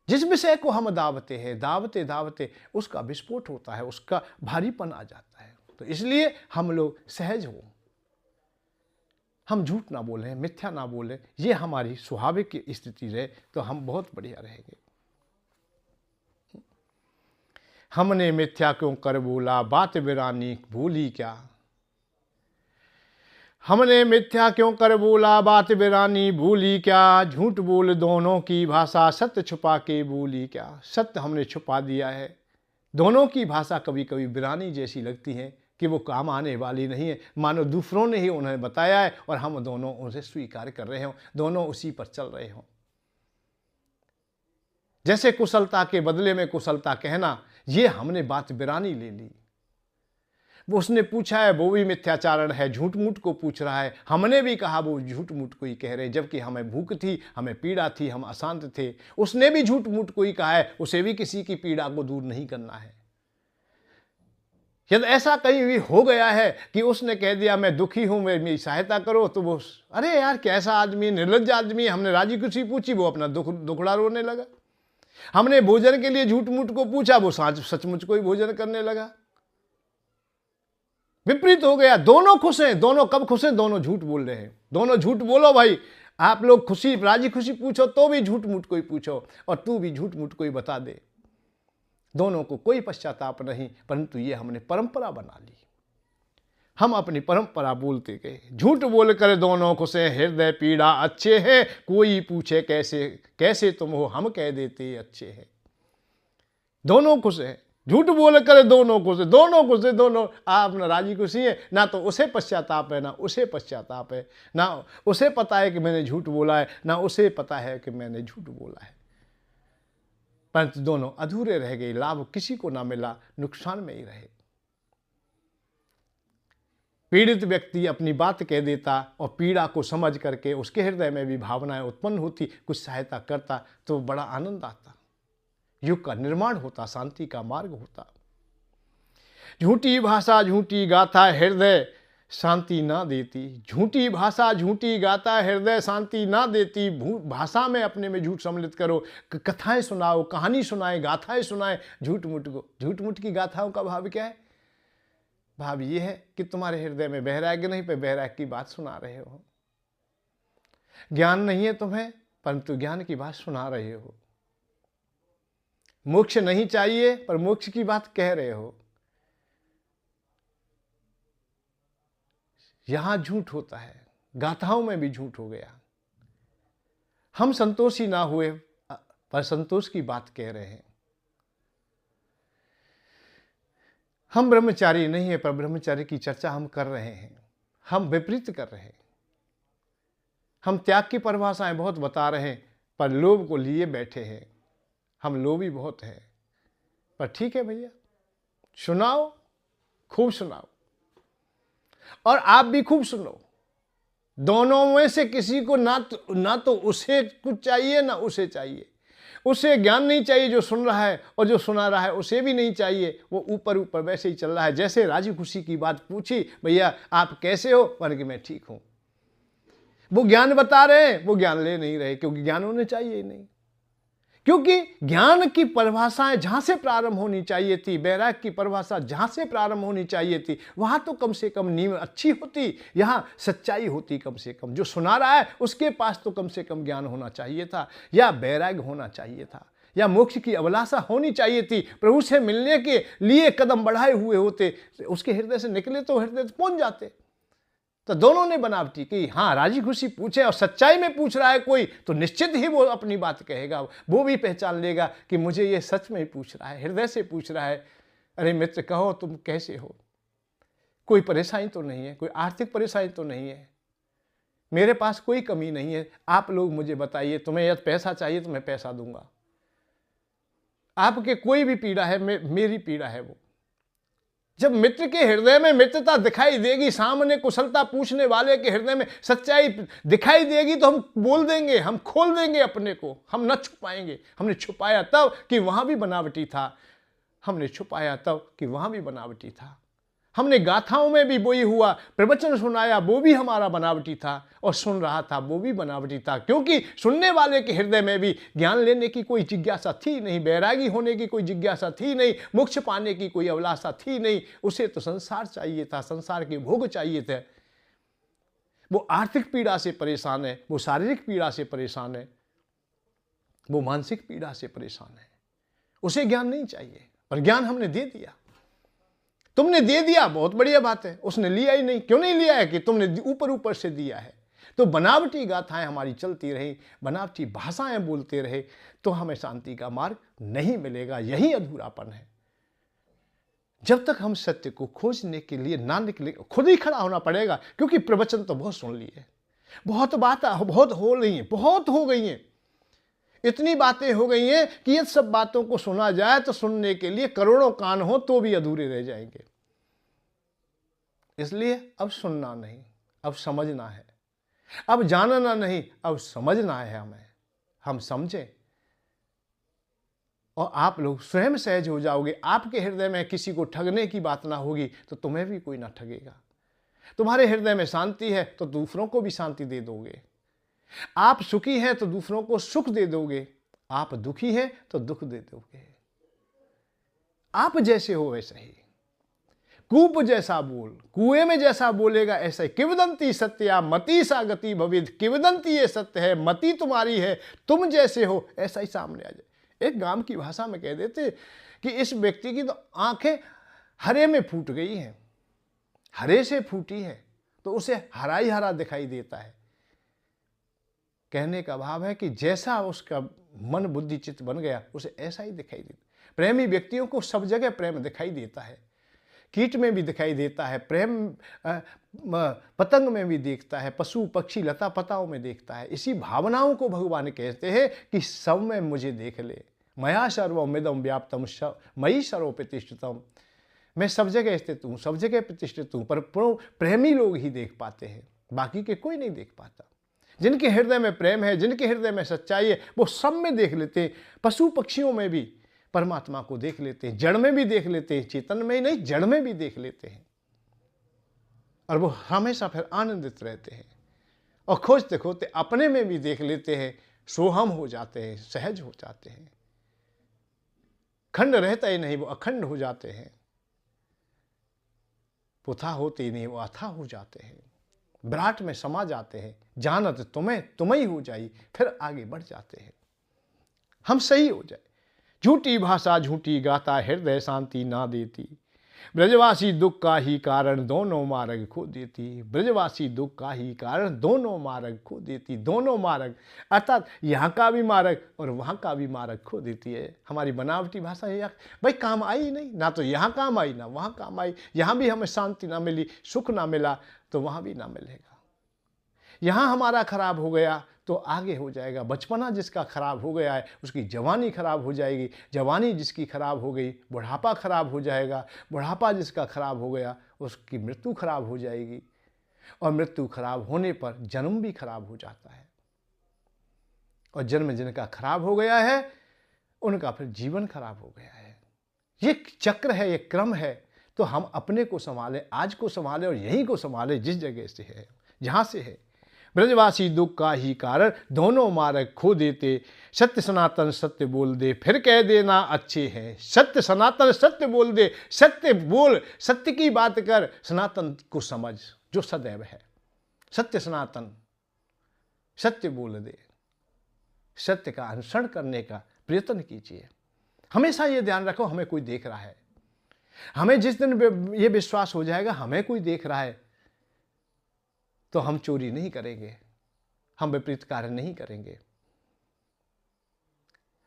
जिस विषय को हम दावते हैं, दावते दावते उसका विस्फोट होता है, उसका भारीपन आ जाता है। तो इसलिए हम लोग सहज हो, हम झूठ ना बोलें, मिथ्या ना बोलें, ये हमारी स्वाभाविक स्थिति रहे तो हम बहुत बढ़िया रहेंगे। हमने मिथ्या क्यों कर बोला, बात वीरानी भूली क्या। हमने मिथ्या क्यों कर बोला, बात वीरानी भूली क्या। झूठ बोल दोनों की भाषा, सत्य छुपा के भूली क्या। सत्य हमने छुपा दिया है, दोनों की भाषा कभी कभी वीरानी जैसी लगती है कि वो काम आने वाली नहीं है, मानो दूसरों ने ही उन्हें बताया है और हम दोनों उसे स्वीकार कर रहे हों, दोनों उसी पर चल रहे हों। जैसे कुशलता के बदले में कुशलता कहना, ये हमने बात वीरानी ले ली। वो उसने पूछा है, वो भी मिथ्याचारण है, झूठ मूठ को पूछ रहा है। हमने भी कहा वो झूठ मूठ को ही कह रहे, जबकि हमें भूख थी, हमें पीड़ा थी, हम अशांत थे। उसने भी झूठ मूठ को ही कहा है, उसे भी किसी की पीड़ा को दूर नहीं करना है। यदि ऐसा कहीं भी हो गया है कि उसने कह दिया मैं दुखी हूं, मेरी सहायता करो, तो वो अरे यार कैसा आदमी, निर्लज्ज आदमी, हमने राजी खुशी पूछी, वो अपना दुखड़ा रोने लगा। हमने भोजन के लिए झूठ मूठ को पूछा, वो सचमुच को ही भोजन करने लगा। विपरीत हो गया, दोनों खुश हैं। दोनों कब खुश हैं, दोनों झूठ बोल रहे हैं। दोनों झूठ बोलो भाई, आप लोग खुशी राजी खुशी पूछो तो भी झूठ मूठ को ही पूछो, और तू भी झूठ मूठ को ही बता दे। दोनों को कोई पश्चाताप नहीं, परंतु ये हमने परंपरा बना ली। हम अपनी परंपरा बोलते गए, झूठ बोल कर दोनों खुश हैं, हृदय पीड़ा अच्छे हैं। कोई पूछे कैसे कैसे तुम हो, हम कह देते अच्छे हैं। दोनों खुश हैं, झूठ बोल कर दोनों खुश हैं, दोनों खुश हैं, दोनों आप ना राजी खुशी है, ना तो उसे पश्चाताप है, ना उसे पश्चाताप है, ना उसे पता है कि मैंने झूठ बोला है, ना उसे पता है कि मैंने झूठ बोला है। परंतु दोनों अधूरे रह गए, लाभ किसी को ना मिला, नुकसान में ही रहे। पीड़ित व्यक्ति अपनी बात कह देता और पीड़ा को समझ करके उसके हृदय में भी भावनाएं उत्पन्न होती, कुछ सहायता करता, तो बड़ा आनंद आता, युग का निर्माण होता, शांति का मार्ग होता। झूठी भाषा झूठी गाथा, हृदय शांति ना देती। झूठी भाषा झूठी गाथा, हृदय शांति ना देती। भाषा में अपने में झूठ सम्मिलित करो, कथाएं सुनाओ, कहानी सुनाए, गाथाएं सुनाए झूठ मूठ को। झूठ मूठ की गाथाओं का भाव क्या है? भाव ये है कि तुम्हारे हृदय में बहराग नहीं पे बहराग की बात सुना रहे हो। ज्ञान नहीं है तुम्हें, परंतु ज्ञान की बात सुना रहे हो। मोक्ष नहीं चाहिए, पर मोक्ष की बात कह रहे हो। यहां झूठ होता है, गाथाओं में भी झूठ हो गया। हम संतोषी ना हुए, पर संतोष की बात कह रहे हैं। हम ब्रह्मचारी नहीं है, पर ब्रह्मचारी की चर्चा हम कर रहे हैं। हम विपरीत कर रहे हैं। हम त्याग की परिभाषाएं बहुत बता रहे हैं, पर लोभ को लिए बैठे हैं। हम लोभी बहुत हैं। पर ठीक है भैया, सुनाओ, खूब सुनाओ, और आप भी खूब सुनो। दोनों में से किसी को ना तो उसे कुछ चाहिए ना उसे चाहिए। उसे ज्ञान नहीं चाहिए जो सुन रहा है, और जो सुना रहा है उसे भी नहीं चाहिए। वो ऊपर ऊपर वैसे ही चल रहा है। जैसे राजी खुशी की बात पूछी, भैया आप कैसे हो, मैंने कि मैं ठीक हूं। वो ज्ञान बता रहे हैं, वो ज्ञान ले नहीं रहे, क्योंकि ज्ञान उन्हें चाहिए ही नहीं। क्योंकि ज्ञान की परिभाषाएं जहां से प्रारंभ होनी चाहिए थी, वैराग्य की परिभाषा जहां से प्रारंभ होनी चाहिए थी, वहां तो कम से कम नींव अच्छी होती, यहां सच्चाई होती। कम से कम जो सुना रहा है उसके पास तो कम से कम ज्ञान होना चाहिए था, या वैराग्य होना चाहिए था, या मोक्ष की अभिलाषा होनी चाहिए थी। प्रभु से मिलने के लिए कदम बढ़ाए हुए होते, उसके हृदय से निकले तो हृदय पहुंच जाते। तो दोनों ने बनावटी की। हाँ, राजी खुशी पूछे और सच्चाई में पूछ रहा है कोई, तो निश्चित ही वो अपनी बात कहेगा। वो भी पहचान लेगा कि मुझे ये सच में ही पूछ रहा है, हृदय से पूछ रहा है। अरे मित्र, कहो तुम कैसे हो, कोई परेशानी तो नहीं है, कोई आर्थिक परेशानी तो नहीं है, मेरे पास कोई कमी नहीं है, आप लोग मुझे बताइए, तुम्हें यदि पैसा चाहिए तो मैं पैसा दूंगा। आपके कोई भी पीड़ा है, मेरी पीड़ा है वो। जब मित्र के हृदय में मित्रता दिखाई देगी, सामने कुशलता पूछने वाले के हृदय में सच्चाई दिखाई देगी, तो हम बोल देंगे, हम खोल देंगे अपने को, हम न छुपाएंगे। हमने छुपाया तब कि वहां भी बनावटी था, हमने छुपाया तब कि वहां भी बनावटी था। हमने गाथाओं में भी वही हुआ, प्रवचन सुनाया वो भी हमारा बनावटी था, और सुन रहा था वो भी बनावटी था। क्योंकि सुनने वाले के हृदय में भी ज्ञान लेने की कोई जिज्ञासा थी नहीं, बैरागी होने की कोई जिज्ञासा थी नहीं, मोक्ष पाने की कोई अभिलाषा थी नहीं। उसे तो संसार चाहिए था, संसार के भोग चाहिए थे। वो आर्थिक पीड़ा से परेशान है, वो शारीरिक पीड़ा से परेशान है, वो मानसिक पीड़ा से परेशान है। उसे ज्ञान नहीं चाहिए, और ज्ञान हमने दे दिया। तुमने दे दिया, बहुत बढ़िया बात है। उसने लिया ही नहीं। क्यों नहीं लिया है? कि तुमने ऊपर ऊपर से दिया है। तो बनावटी गाथाएं हमारी चलती रही, बनावटी भाषाएं बोलते रहे, तो हमें शांति का मार्ग नहीं मिलेगा। यही अधूरापन है। जब तक हम सत्य को खोजने के लिए ना निकले, खुद ही खड़ा होना पड़ेगा। क्योंकि प्रवचन तो बहुत सुन लिए, बहुत बातें बहुत हो रही हैं, बहुत हो गई हैं, इतनी बातें हो गई हैं कि ये सब बातों को सुना जाए तो सुनने के लिए करोड़ों कान हो तो भी अधूरे रह जाएंगे। इसलिए अब सुनना नहीं, अब समझना है। अब जानना नहीं, अब समझना है हमें। हम समझें और आप लोग स्वयं सहज हो जाओगे। आपके हृदय में किसी को ठगने की बात ना होगी तो तुम्हें भी कोई ना ठगेगा। तुम्हारे हृदय में शांति है तो दूसरों को भी शांति दे दोगे। आप सुखी हैं तो दूसरों को सुख दे दोगे। आप दुखी हैं तो दुख दे दोगे। आप जैसे हो वैसे ही। कूप जैसा बोल, कुएं में जैसा बोलेगा ऐसा ही। किवदंती सत्या मति सा गति भविद। किवदंती ये सत्य है, मति तुम्हारी है, तुम जैसे हो ऐसा ही सामने आ जाए। एक गांव की भाषा में कह देते कि इस व्यक्ति की तो आंखें हरे में फूट गई हैं, हरे से फूटी है तो उसे हरा ही हरा दिखाई देता है। कहने का भाव है कि जैसा उसका मन बुद्धि चित्त बन गया उसे ऐसा ही दिखाई देता। प्रेमी व्यक्तियों को सब जगह प्रेम दिखाई देता है, कीट में भी दिखाई देता है, प्रेम पतंग में भी देखता है, पशु पक्षी लता पताओं में देखता है। इसी भावनाओं को भगवान कहते हैं कि सब में मुझे देख ले। मया सर्वमिदं व्याप्तम मयि सर्व प्रतिष्ठितम। मैं सब जगह स्थित हूँ, सब जगह प्रतिष्ठित हूँ। पर प्रेमी लोग ही देख पाते हैं, बाकी के कोई नहीं देख पाता। जिनके हृदय में प्रेम है, जिनके हृदय में सच्चाई है, वो सब में देख लेते हैं। पशु पक्षियों में भी परमात्मा को देख लेते हैं, जड़ में भी देख लेते हैं, चेतन में ही नहीं जड़ में भी देख लेते हैं। और वो हमेशा फिर आनंदित रहते हैं और खोजते खोजते अपने में भी देख लेते हैं। सोहम हो जाते हैं, सहज हो जाते हैं। खंड रहता ही नहीं, वो अखंड हो जाते हैं। पुथा होते ही नहीं, वो अथा हो जाते हैं। विराट में समा जाते हैं। जानत तुम्हें ही हो जाई, फिर आगे बढ़ जाते हैं। हम सही हो जाए। झूठी भाषा झूठी गाता, हृदय शांति ना देती। ब्रजवासी दुख का ही कारण दोनों मार्ग खो देती। ब्रजवासी दुख का ही कारण दोनों मार्ग खो देती। दोनों मार्ग अर्थात यहाँ का भी मार्ग और वहाँ का भी मार्ग खो देती है। हमारी बनावटी भाषा है भाई, काम आई नहीं, ना तो यहाँ काम आई ना वहाँ काम आई। यहाँ भी हमें शांति ना मिली, सुख ना मिला तो वहाँ भी ना मिलेगा। यहाँ हमारा खराब हो गया तो आगे हो जाएगा। बचपना जिसका खराब हो गया है उसकी जवानी खराब हो जाएगी। जवानी जिसकी खराब हो गई बुढ़ापा खराब हो जाएगा। बुढ़ापा जिसका खराब हो गया उसकी मृत्यु खराब हो जाएगी। और मृत्यु खराब होने पर जन्म भी खराब हो जाता है, और जन्म जिनका खराब हो गया है उनका फिर जीवन खराब हो गया है। ये चक्र है, ये क्रम है। तो हम अपने को संभालें, आज को संभालें और यहीं को संभालें जिस जगह से है, जहाँ से है। ब्रजवासी दुख का ही कारण, दोनों मार्ग खो देते। सत्य सनातन सत्य बोल दे, फिर कह देना अच्छे हैं। सत्य सनातन सत्य बोल दे, सत्य बोल, सत्य की बात कर, सनातन को समझ जो सदैव है। सत्य सनातन सत्य बोल दे, सत्य का अनुसरण करने का प्रयत्न कीजिए। हमेशा ये ध्यान रखो, हमें कोई देख रहा है। हमें जिस दिन ये विश्वास हो जाएगा हमें कोई देख रहा है, तो हम चोरी नहीं करेंगे, हम विपरीत कार्य नहीं करेंगे,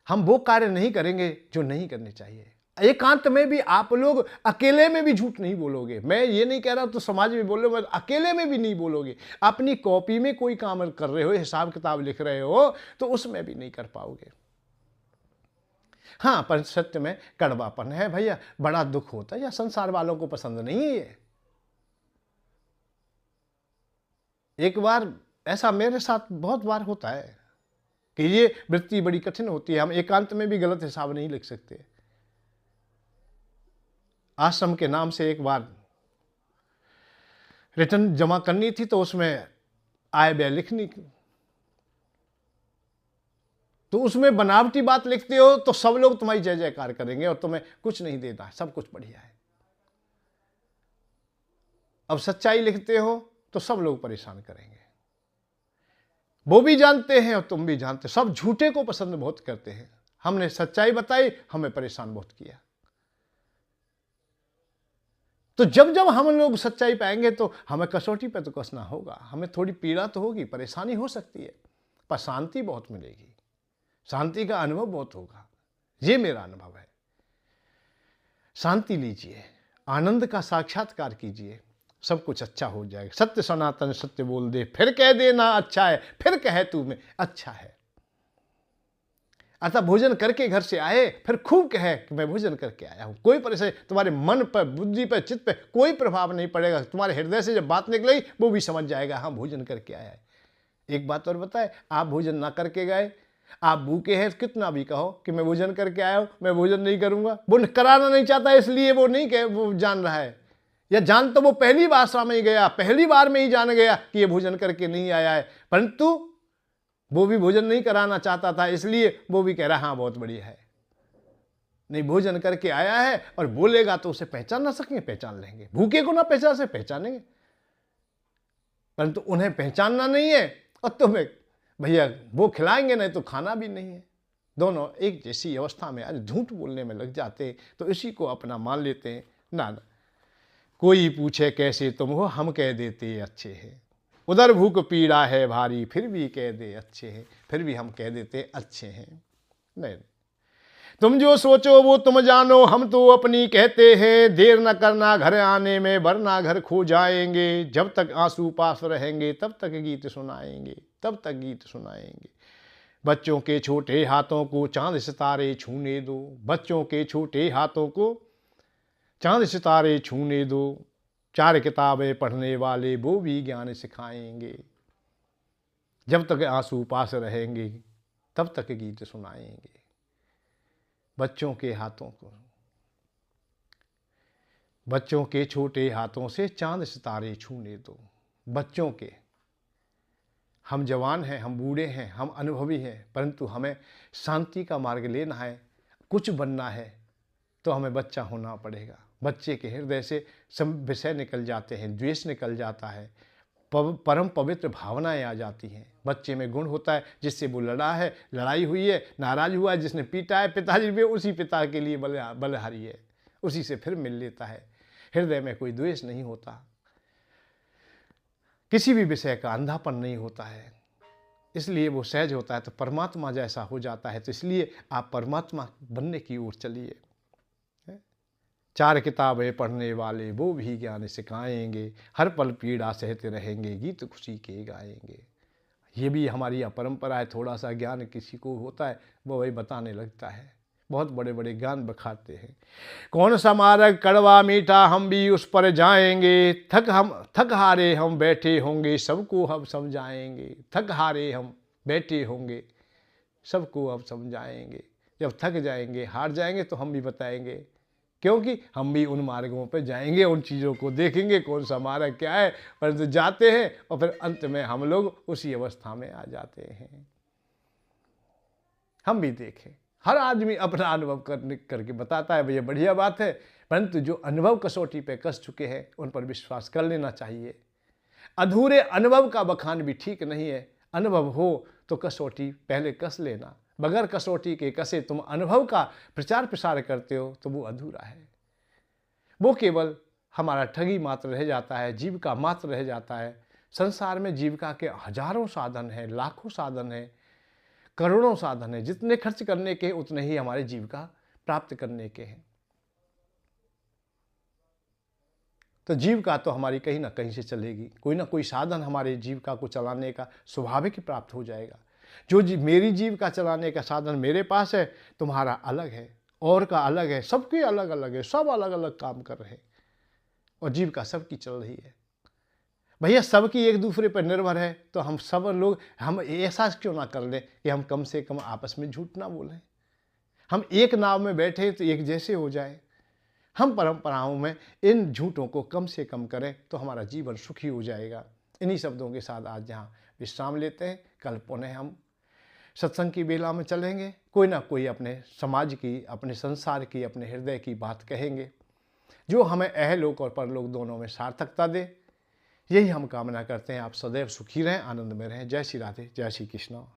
हम वो कार्य नहीं करेंगे जो नहीं करने चाहिए। एकांत में भी आप लोग अकेले में भी झूठ नहीं बोलोगे। मैं ये नहीं कह रहा तो समाज में बोलो, मैं अकेले में भी नहीं बोलोगे। अपनी कॉपी में कोई काम कर रहे हो, हिसाब किताब लिख रहे हो, तो उसमें भी नहीं कर पाओगे। हाँ, पर सत्य में कड़वापन है भैया, बड़ा दुख होता है, या संसार वालों को पसंद नहीं है ये। एक बार ऐसा मेरे साथ बहुत बार होता है कि ये वृत्ति बड़ी कठिन होती है। हम एकांत में भी गलत हिसाब नहीं लिख सकते। आश्रम के नाम से एक बार रिटर्न जमा करनी थी, तो उसमें आय व्यय लिखनी, तो उसमें बनावटी बात लिखते हो तो सब लोग तुम्हारी जय जयकार करेंगे और तुम्हें कुछ नहीं देना, सब कुछ बढ़िया है। अब सच्चाई लिखते हो तो सब लोग परेशान करेंगे। वो भी जानते हैं और तुम भी जानते हो, सब झूठे को पसंद बहुत करते हैं। हमने सच्चाई बताई, हमें परेशान बहुत किया। तो जब जब हम लोग सच्चाई पाएंगे तो हमें कसौटी पे तो कसना होगा, हमें थोड़ी पीड़ा तो होगी, परेशानी हो सकती है, पर शांति बहुत मिलेगी, शांति का अनुभव बहुत होगा। ये मेरा अनुभव है। शांति लीजिए, आनंद का साक्षात्कार कीजिए, सब कुछ अच्छा हो जाएगा। सत्य सनातन सत्य बोल दे, फिर कह देना अच्छा है, फिर कहे तू में अच्छा है। अतः भोजन करके घर से आए, फिर खूब कहे कि मैं भोजन करके आया हूं। कोई परेशानी तुम्हारे मन पर, बुद्धि पर, चित्त पर कोई प्रभाव नहीं पड़ेगा। तुम्हारे हृदय से जब बात निकलेगी वो भी समझ जाएगा हाँ भोजन करके आया है। एक बात और बताए, आप भोजन ना करके गए, आप भूखे हैं, कितना भी कहो कि मैं भोजन करके आया हूं, मैं भोजन नहीं करूंगा, वो कराना नहीं चाहता इसलिए वो नहीं कहे, वो जान रहा है, या जान तो वो पहली बार सामने गया, पहली बार में ही जान गया कि ये भोजन करके नहीं आया है, परंतु वो भी भोजन नहीं कराना चाहता था, इसलिए वो भी कह रहा हाँ बहुत बढ़िया है। नहीं, भोजन करके आया है और बोलेगा तो उसे पहचान ना सकेंगे, पहचान लेंगे। भूखे को ना पहचान से पहचानेंगे, परंतु उन्हें पहचानना नहीं है और तुम्हें भैया वो खिलाएंगे नहीं तो खाना भी नहीं है। दोनों एक जैसी अवस्था में आज झूठ बोलने में लग जाते हैं, तो इसी को अपना मान लेते हैं। ना ना, कोई पूछे कैसे तुम हो, हम कह देते अच्छे हैं। उधर भूख पीड़ा है भारी, फिर भी कह दे अच्छे हैं, फिर भी हम कह देते अच्छे हैं। नहीं, तुम जो सोचो वो तुम जानो, हम तो अपनी कहते हैं। देर न करना घर आने में, वरना घर खो जाएंगे। जब तक आंसू पास रहेंगे तब तक गीत सुनाएंगे, तब तक गीत सुनाएंगे। बच्चों के छोटे हाथों को चांद सितारे छूने दो, बच्चों के छोटे हाथों को चांद सितारे छूने दो। चार किताबें पढ़ने वाले वो भी ज्ञान सिखाएंगे। जब तक आंसू पास रहेंगे तब तक गीत सुनाएंगे। बच्चों के हाथों को, बच्चों के छोटे हाथों से चांद सितारे छूने दो। बच्चों के, हम जवान हैं, हम बूढ़े हैं, हम अनुभवी हैं, परंतु हमें शांति का मार्ग लेना है, कुछ बनना है तो हमें बच्चा होना पड़ेगा। बच्चे के हृदय से सब विषय निकल जाते हैं, द्वेष निकल जाता है, परम पवित्र भावनाएं आ जाती हैं। बच्चे में गुण होता है, जिससे वो लड़ा है, लड़ाई हुई है, नाराज हुआ है, जिसने पीटा है, पिताजी भी उसी पिता के लिए बलिहारी है, उसी से फिर मिल लेता है। हृदय में कोई द्वेष नहीं होता, किसी भी विषय का अंधापन नहीं होता है, इसलिए वो सहज होता है, तो परमात्मा जैसा हो जाता है। तो इसलिए आप परमात्मा बनने की ओर चलिए। चार किताबें पढ़ने वाले वो भी ज्ञान सिखाएंगे। हर पल पीड़ा सहते रहेंगे, गीत खुशी के गाएंगे। ये भी हमारी परंपरा है। थोड़ा सा ज्ञान किसी को होता है वो वही बताने लगता है, बहुत बड़े बड़े गान बखाते हैं। कौन सा मार्ग कड़वा मीठा हम भी उस पर जाएंगे, थक हारे हम बैठे होंगे सबको हम समझाएंगे। थक हारे हम बैठे होंगे सबको हम समझाएंगे। जब थक जाएंगे, हार जाएंगे तो हम भी बताएंगे, क्योंकि हम भी उन मार्गों पर जाएंगे, उन चीज़ों को देखेंगे कौन सा मार्ग क्या है, परंतु जाते हैं और फिर अंत में हम लोग उसी अवस्था में आ जाते हैं। हम भी देखें, हर आदमी अपना अनुभव करके बताता है, भैया बढ़िया बात है, परंतु जो अनुभव कसौटी पे कस चुके हैं उन पर विश्वास कर लेना चाहिए। अधूरे अनुभव का बखान भी ठीक नहीं है। अनुभव हो तो कसौटी पहले कस लेना, बगैर कसौटी के कसे तुम अनुभव का प्रचार प्रसार करते हो तो वो अधूरा है, वो केवल हमारा ठगी मात्र रह जाता है, जीविका मात्र रह जाता है। संसार में जीविका के हजारों साधन हैं, लाखों साधन हैं, करोड़ों साधन हैं, जितने खर्च करने के उतने ही हमारे जीविका प्राप्त करने के हैं। तो जीविका तो हमारी कहीं ना कहीं से चलेगी, कोई ना कोई साधन हमारे जीविका को चलाने का स्वाभाविक प्राप्त हो जाएगा। जो मेरी जीविका चलाने का साधन मेरे पास है, तुम्हारा अलग है, और का अलग है, सबके अलग अलग है, सब अलग अलग काम कर रहे हैं और जीविका सबकी चल रही है। भैया सबकी एक दूसरे पर निर्भर है, तो हम सब लोग हम ऐसा क्यों ना कर लें कि हम कम से कम आपस में झूठ ना बोलें। हम एक नाव में बैठे तो एक जैसे हो जाए। हम परंपराओं में इन झूठों को कम से कम करें तो हमारा जीवन सुखी हो जाएगा। इन्हीं शब्दों के साथ आज यहाँ विश्राम लेते हैं। कल पुनः हम सत्संग की बेला में चलेंगे। कोई ना कोई अपने समाज की, अपने संसार की, अपने हृदय की बात कहेंगे जो हमें अहलोक और परलोक दोनों में सार्थकता दे। यही हम कामना करते हैं। आप सदैव सुखी रहें, आनंद में रहें। जय श्री राधे, जय श्री कृष्ण।